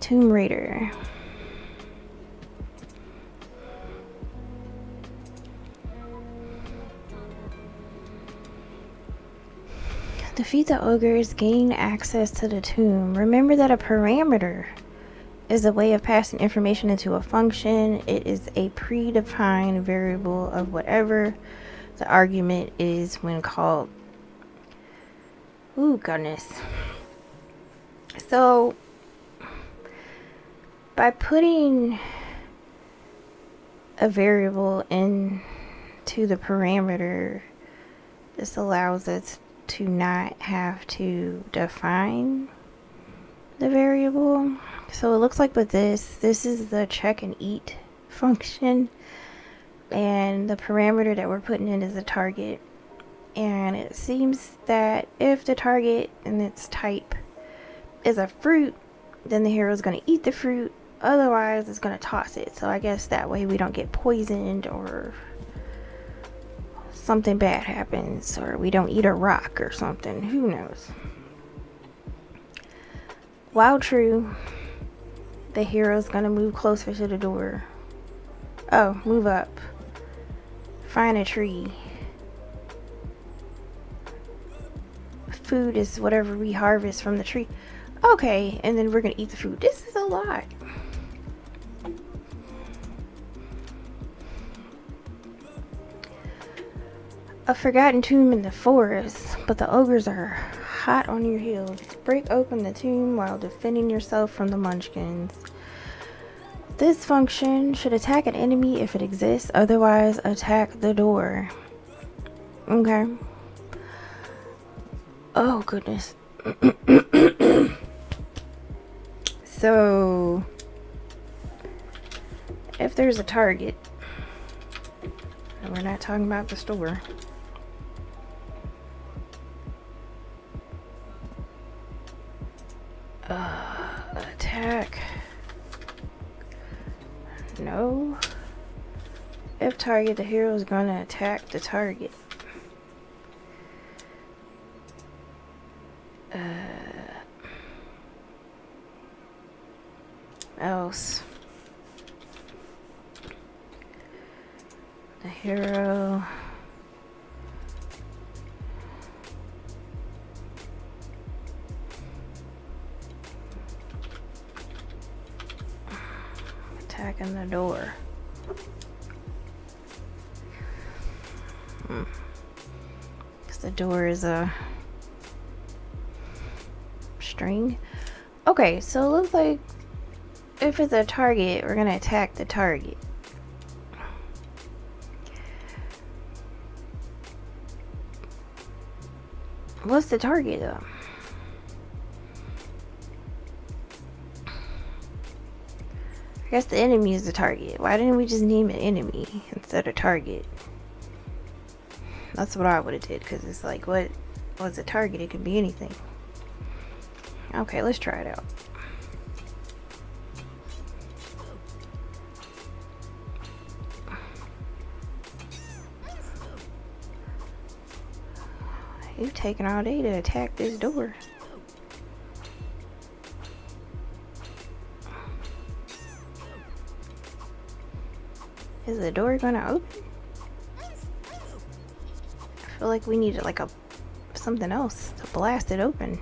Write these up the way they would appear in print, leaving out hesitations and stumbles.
Tomb Raider. Defeat the ogres, gain access to the tomb. Remember that a parameter is a way of passing information into a function. It is a predefined variable of whatever the argument is when called. Ooh, goodness. So, by putting a variable into the parameter, this allows us to not have to define the variable. So it looks like with this is the check and eat function, and the parameter that we're putting in is the target. And it seems that if the target and its type is a fruit, then the hero is going to eat the fruit, otherwise it's going to toss it. So I guess that way we don't get poisoned or something bad happens, or we don't eat a rock or something. Who knows? While true, the hero's gonna move closer to the door. Oh, move up. Find a tree. Food is whatever we harvest from the tree. Okay, and then we're gonna eat the food. This is a lot. A forgotten tomb in the forest, but the ogres are hot on your heels. Break open the tomb while defending yourself from the munchkins. This function should attack an enemy if it exists, otherwise attack the door. Okay. Oh, goodness. So, if there's a target, and we're not talking about the store. Attack. No. If target, the hero is gonna attack the target. Else. The hero. Attacking the door. Because the door is a string. Okay, so it looks like if it's a target, we're gonna attack the target. What's the target though? I guess the enemy is the target. Why didn't we just name it enemy instead of target? That's what I would have did, because it's like, what was a target? It could be anything. Okay, let's try it out. You've taken all day to attack this door. Is the door gonna open? I feel like we need like something else to blast it open.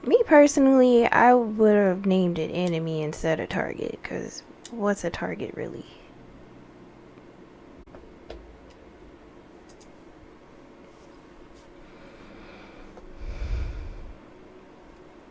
Me personally, I would have named it enemy instead of target, because what's a target really?